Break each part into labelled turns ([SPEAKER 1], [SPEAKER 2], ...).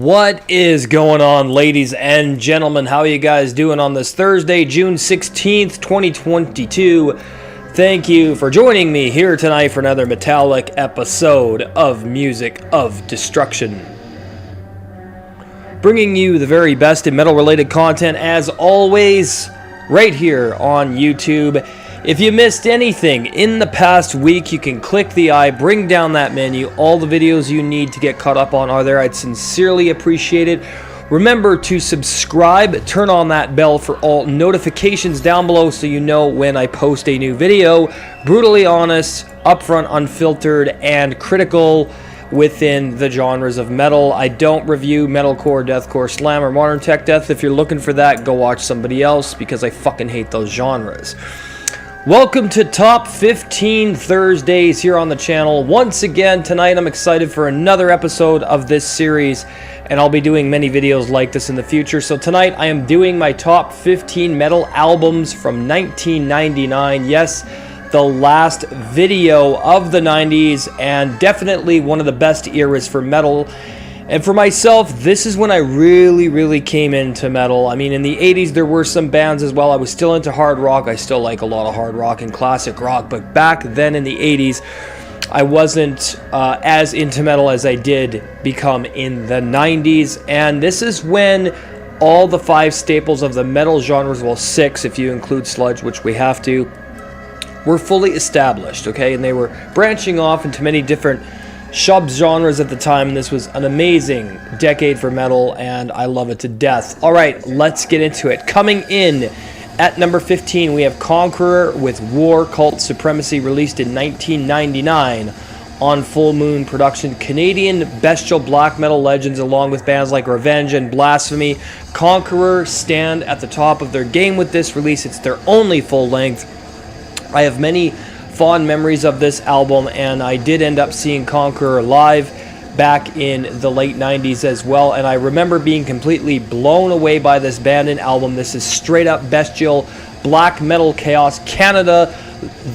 [SPEAKER 1] What is going on, ladies and gentlemen? How are you guys doing on this Thursday, June 16th, 2022? Thank you for joining me here tonight for another metallic episode of Music of Destruction. Bringing you the very best in metal-related content, as always, right here on YouTube. If you missed anything in the past week, you can click the eye, bring down that menu. All the videos you need to get caught up on are there. I'd sincerely appreciate it. Remember to subscribe, turn on that bell for all notifications down below so you know when I post a new video. Brutally honest, upfront, unfiltered, and critical within the genres of metal. I don't review metalcore, deathcore, slam, or modern tech death. If you're looking for that, go watch somebody else because I fucking hate those genres. Welcome to Top 15 Thursdays here on the channel. Once again, tonight I'm excited for another episode of this series, and I'll be doing many videos like this in the future. So tonight I am doing my top 15 metal albums from 1999. Yes, the last video of the 90s, and definitely one of the best eras for metal. And for myself, this is when I really came into metal. I mean, in the 80s, there were some bands as well. I was still into hard rock. I still like a lot of hard rock and classic rock. But back then in the 80s, I wasn't as into metal as I did become in the 90s. And this is when all the 5 staples of the metal genres, well, 6 if you include sludge, which we have to, were fully established, okay? And they were branching off into many different subgenres at the time, and this was an amazing decade for metal, and I love it to death. All right, let's get into it. Coming in at number 15, we have Conqueror with War Cult Supremacy, released in 1999 on Full Moon Production. Canadian bestial black metal legends, along with bands like Revenge and Blasphemy. Conqueror stand at the top of their game with this release. It's their only full length. I have many fond memories of this album, and I did end up seeing Conqueror live back in the late 90s as well, and I remember being completely blown away by this band and album. This is straight up bestial black metal chaos. Canada,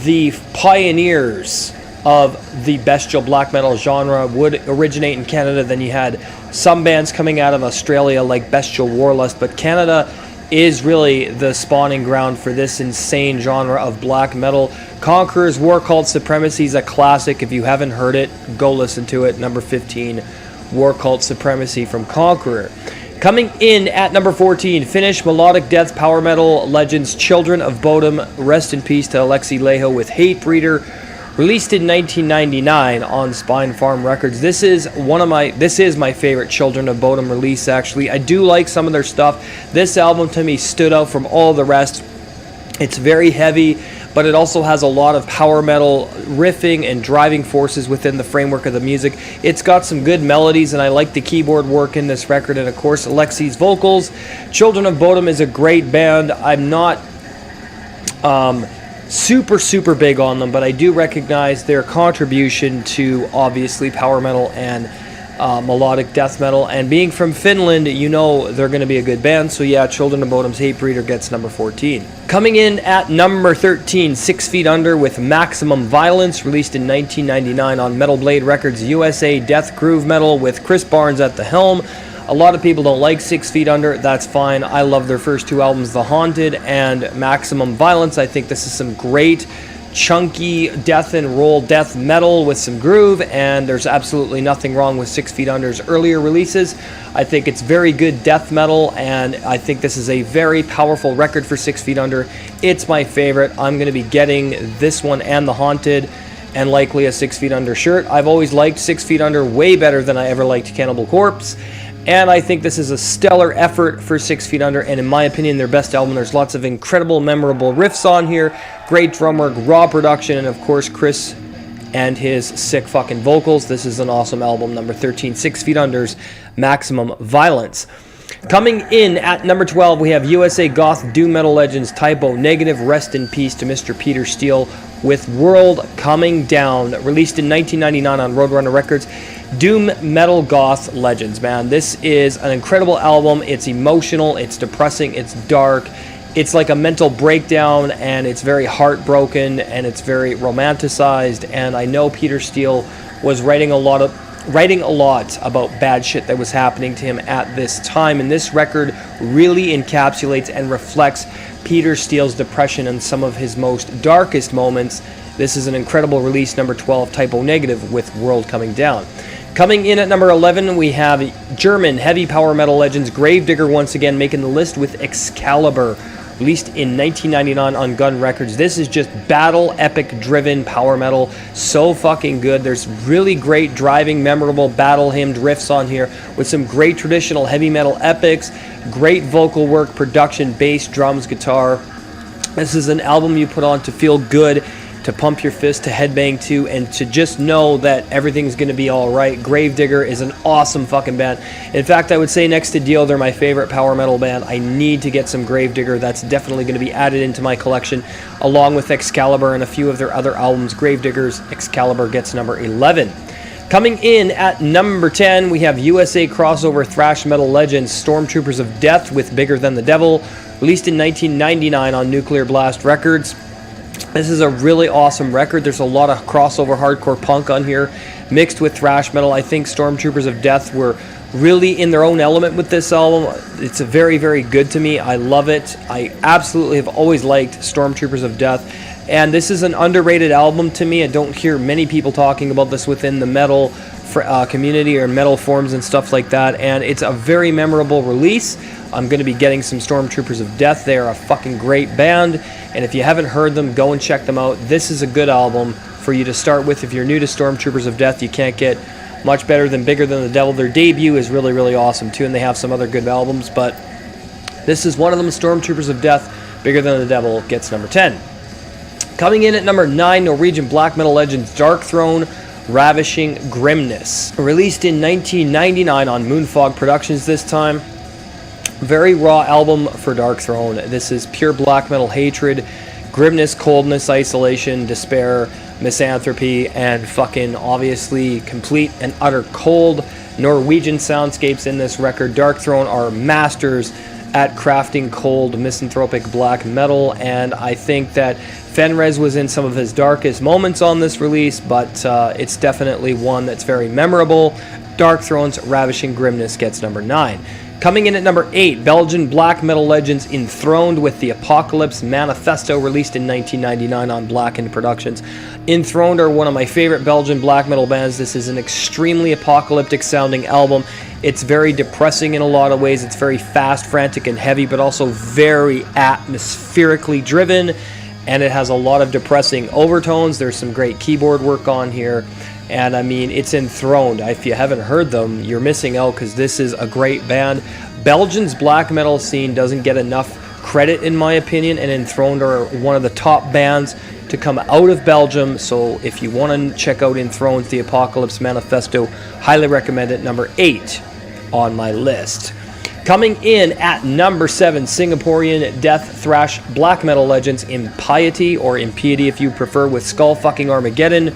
[SPEAKER 1] the pioneers of the bestial black metal genre, would originate in Canada. Then you had some bands coming out of Australia like Bestial Warlust, but Canada is really the spawning ground for this insane genre of black metal. Conqueror's War Cult Supremacy is a classic. If you haven't heard it, go listen to it. Number 15, War Cult Supremacy from Conqueror. Coming in at number 14, Finnish melodic death power metal legends Children of Bodom. Rest in peace to Alexi Laiho with Hatebreeder, released in 1999 on Spinefarm Records. This is my favorite Children of Bodom release, actually. I do like some of their stuff. This album to me stood out from all the rest. It's very heavy, but it also has a lot of power metal riffing and driving forces within the framework of the music. It's got some good melodies, and I like the keyboard work in this record, and of course Alexi's vocals. Children of Bodom is a great band. I'm not super big on them, but I do recognize their contribution to obviously power metal and melodic death metal, and being from Finland, you know they're going to be a good band. So yeah, Children of Bodom's Hatebreeder gets number 14. Coming in at number 13, 6 Feet Under with Maximum Violence, released in 1999 on Metal Blade Records USA. Death groove metal with Chris Barnes at the helm. A lot of people don't like 6 Feet Under. That's fine. I love their first 2 albums, The Haunted and Maximum Violence. I think this is some great chunky death and roll death metal with some groove, and there's absolutely nothing wrong with 6 Feet Under's earlier releases. I think it's very good death metal, and I think this is a very powerful record for 6 Feet Under. It's my favorite. I'm going to be getting this one and The Haunted, and likely a 6 Feet Under shirt. I've always liked 6 Feet Under way better than I ever liked Cannibal Corpse, and I think this is a stellar effort for 6 Feet Under, and in my opinion, their best album. There's lots of incredible, memorable riffs on here, great drum work, raw production, and of course, Chris and his sick fucking vocals. This is an awesome album. Number 13, 6 Feet Under's Maximum Violence. Coming in at number 12, we have USA Goth Doom Metal Legends Typo Negative. Rest in peace to Mr. Peter Steele with World Coming Down, released in 1999 on Roadrunner Records. Doom Metal Goth Legends, man. This is an incredible album. It's emotional, it's depressing, it's dark. It's like a mental breakdown, and it's very heartbroken, and it's very romanticized. And I know Peter Steele was writing a lot of writing a lot about bad shit that was happening to him at this time, and this record really encapsulates and reflects Peter Steele's depression and some of his most darkest moments. This is an incredible release, number 12, Type O Negative, with World Coming Down. Coming in at number 11, we have German heavy power metal legends Gravedigger once again making the list with Excalibur, released in 1999 on Gun Records. This is just battle epic driven power metal, so fucking good. There's really great driving, memorable battle hymned riffs on here with some great traditional heavy metal epics, great vocal work, production, bass, drums, guitar. This is an album you put on to feel good, to pump your fist, to headbang to, and to just know that everything's going to be all right. Gravedigger is an awesome fucking band. In fact, I would say next to Dio, they're my favorite power metal band. I need to get some Gravedigger. That's definitely going to be added into my collection, along with Excalibur and a few of their other albums. Gravedigger's Excalibur gets number 11. Coming in at number 10, we have USA crossover thrash metal legends Stormtroopers of Death with Bigger Than the Devil, released in 1999 on Nuclear Blast Records. This is a really awesome record. There's a lot of crossover hardcore punk on here, mixed with thrash metal. I think Stormtroopers of Death were really in their own element with this album. It's very, very good to me. I love it. I absolutely have always liked Stormtroopers of Death. And this is an underrated album to me. I don't hear many people talking about this within the metal community or metal forums and stuff like that. And it's a very memorable release. I'm going to be getting some Stormtroopers of Death. They are a fucking great band. And if you haven't heard them, go and check them out. This is a good album for you to start with. If you're new to Stormtroopers of Death, you can't get much better than Bigger Than the Devil. Their debut is really, really awesome too, and they have some other good albums, but this is one of them. Stormtroopers of Death, Bigger Than the Devil, gets number 10. Coming in at number 9, Norwegian black metal legends Darkthrone, Ravishing Grimness. Released in 1999 on Moonfog Productions this time. Very raw album for Darkthrone. This is pure black metal hatred, grimness, coldness, isolation, despair, misanthropy, and fucking obviously complete and utter cold Norwegian soundscapes in this record. Darkthrone are masters at crafting cold, misanthropic black metal, and I think that Fenriz was in some of his darkest moments on this release, but it's definitely one that's very memorable. Darkthrone's Ravishing Grimness gets number 9. Coming in at number 8, Belgian black metal legends Enthroned with the Apocalypse Manifesto, released in 1999 on Blackened Productions. Enthroned are one of my favorite Belgian black metal bands. This is an extremely apocalyptic sounding album. It's very depressing in a lot of ways. It's very fast, frantic, and heavy, but also very atmospherically driven, and it has a lot of depressing overtones. There's some great keyboard work on here. And I mean, it's Enthroned. If you haven't heard them, you're missing out, because this is a great band. Belgium's black metal scene doesn't get enough credit, in my opinion, and Enthroned are one of the top bands to come out of Belgium. So if you want to check out Enthroned, The Apocalypse Manifesto, highly recommend it. Number 8 on my list. Coming in at number 7, Singaporean death thrash black metal legends Impiety, or Impiety if you prefer, with Skullfucking Armageddon.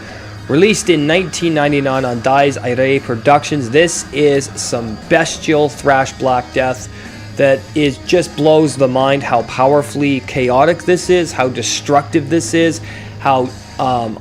[SPEAKER 1] Released in 1999 on Dies Irae Productions. This is some bestial thrash black death that just blows the mind how powerfully chaotic this is, how destructive this is, how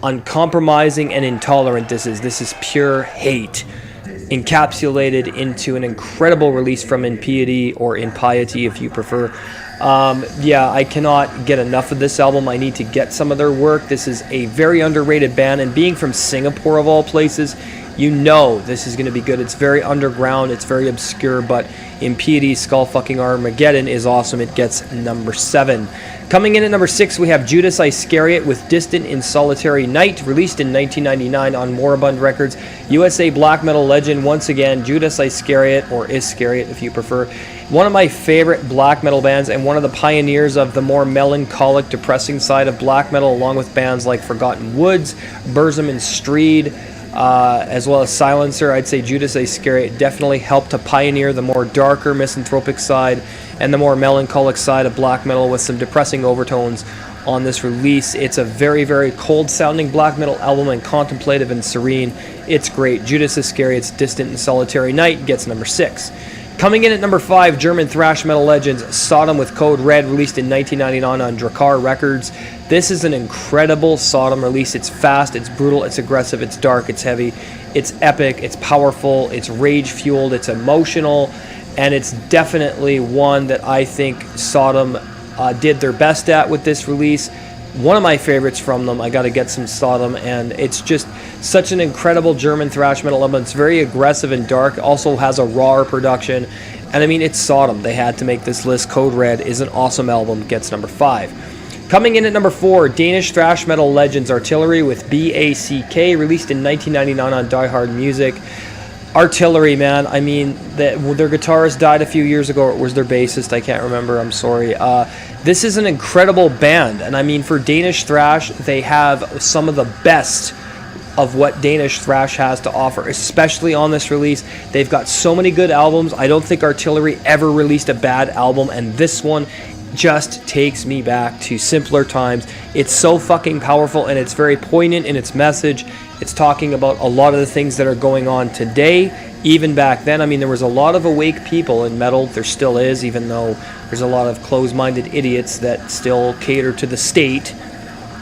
[SPEAKER 1] uncompromising and intolerant this is. This is pure hate encapsulated into an incredible release from Impiety, or Impiety if you prefer. Yeah, I cannot get enough of this album. I need to get some of their work. This is a very underrated band, and being from Singapore of all places, you know this is going to be good. It's very underground, it's very obscure, but Impiety, Skullfucking Armageddon is awesome. It gets number 7. Coming in at number 6, we have Judas Iscariot with Distant in Solitary Night, released in 1999 on Moribund Records. USA black metal legend, once again, Judas Iscariot, or Iscariot if you prefer. One of my favorite black metal bands, and one of the pioneers of the more melancholic, depressing side of black metal, along with bands like Forgotten Woods, Burzum and Streed, as well as Silencer. I'd say Judas Iscariot definitely helped to pioneer the more darker, misanthropic side and the more melancholic side of black metal, with some depressing overtones on this release. It's a very, very cold sounding black metal album, and contemplative and serene. It's great. Judas Iscariot's Distant and Solitary Night gets number 6. Coming in at number 5, German thrash metal legends Sodom with Code Red, released in 1999 on Drakkar Records. This is an incredible Sodom release. It's fast, it's brutal, it's aggressive, it's dark, it's heavy, it's epic, it's powerful, it's rage-fueled, it's emotional, and it's definitely one that I think Sodom did their best at with this release. One of my favorites from them. I got to get some Sodom, and it's just such an incredible German thrash metal album. It's very aggressive and dark, also has a raw production, and I mean, it's Sodom. They had to make this list. Code Red is an awesome album, gets number 5. Coming in at number 4, Danish thrash metal legends Artillery with BACK, released in 1999 on Die Hard Music. Artillery, man, I mean, their guitarist died a few years ago, or it was their bassist, I can't remember, I'm sorry. This is an incredible band, and I mean, for Danish thrash, they have some of the best of what Danish thrash has to offer, especially on this release. They've got so many good albums. I don't think Artillery ever released a bad album, and this one just takes me back to simpler times. It's so fucking powerful, and it's very poignant in its message. It's talking about a lot of the things that are going on today, even back then. I mean, there was a lot of awake people in metal. There still is, even though there's a lot of closed-minded idiots that still cater to the state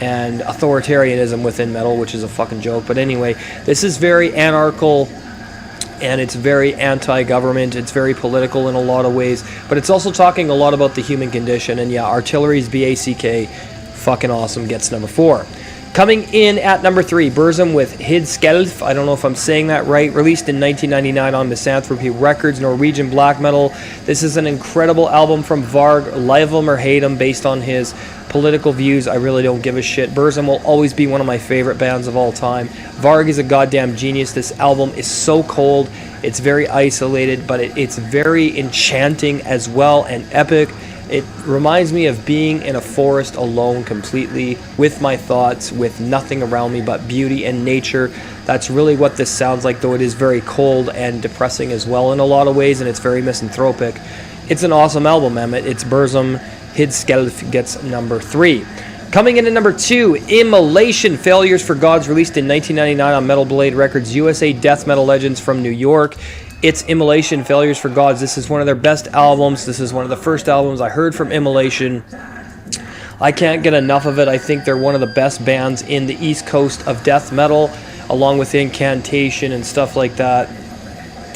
[SPEAKER 1] and authoritarianism within metal, which is a fucking joke. But anyway, this is very anarchical, and it's very anti-government. It's very political in a lot of ways, but it's also talking a lot about the human condition. And yeah, Artillery's BACK, fucking awesome, gets number 4. Coming in at number 3, Burzum with Hidskelf, I don't know if I'm saying that right, released in 1999 on Misanthropy Records, Norwegian black metal. This is an incredible album from Varg, love him or hate him based on his political views. I really don't give a shit. Burzum will always be one of my favorite bands of all time. Varg is a goddamn genius. This album is so cold, it's very isolated, but it's very enchanting as well, and epic. It reminds me of being in a forest alone completely, with my thoughts, with nothing around me but beauty and nature. That's really what this sounds like, though it is very cold and depressing as well in a lot of ways, and it's very misanthropic. It's an awesome album, Emmett. It's Burzum. Hidskelf gets number 3. Coming in at number 2, Immolation, Failures for Gods, released in 1999 on Metal Blade Records, USA death metal legends from New York. It's Immolation, Failures for Gods. This is one of their best albums. This is one of the first albums I heard from Immolation. I can't get enough of it. I think they're one of the best bands in the East Coast of death metal, along with Incantation and stuff like that.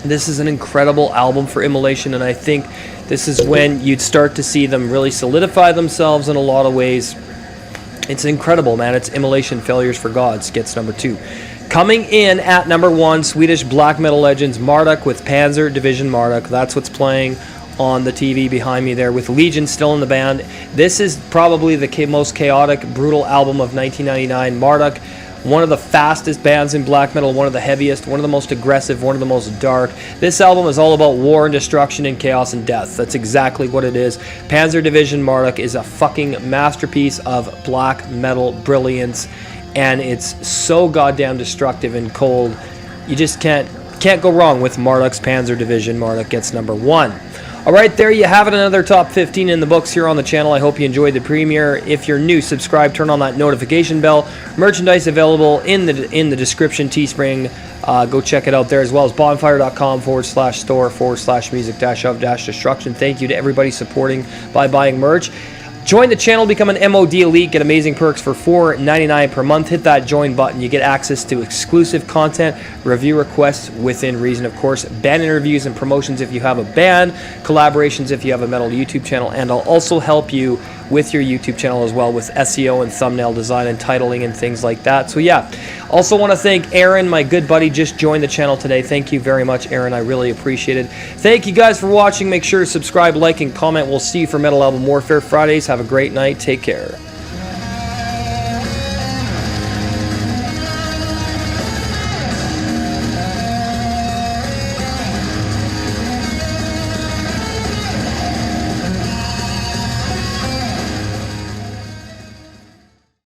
[SPEAKER 1] This is an incredible album for Immolation, and I think this is when you'd start to see them really solidify themselves in a lot of ways. It's incredible, man. It's Immolation, Failures for Gods, gets number 2. Coming in at number 1, Swedish black metal legends Marduk with Panzer Division Marduk. That's what's playing on the TV behind me there, with Legion still in the band. This is probably the most chaotic, brutal album of 1999. Marduk, one of the fastest bands in black metal, one of the heaviest, one of the most aggressive, one of the most dark. This album is all about war and destruction and chaos and death. That's exactly what it is. Panzer Division Marduk is a fucking masterpiece of black metal brilliance, and it's so goddamn destructive and cold. You just can't go wrong with Marduk's Panzer Division. Marduk gets number 1. Alright, there you have it, another top 15 in the books here on the channel. I hope you enjoyed the premiere. If you're new, subscribe, turn on that notification bell. Merchandise available in the description, Teespring. Go check it out there, as well as bonfire.com/store/music-of-destruction. Thank you to everybody supporting by buying merch. Join the channel, become an MOD Elite, get amazing perks for $4.99 per month. Hit that join button. You get access to exclusive content, review requests within reason, of course, band interviews and promotions if you have a band, collaborations if you have a metal YouTube channel, and I'll also help you with your YouTube channel as well with SEO and thumbnail design and titling and things like that. So yeah, also want to thank Aaron, my good buddy, just joined the channel today. Thank you very much, Aaron. I really appreciate it. Thank you guys for watching. Make sure to subscribe, like, and comment. We'll see you for Metal Album Warfare Fridays. Have a great night. Take care.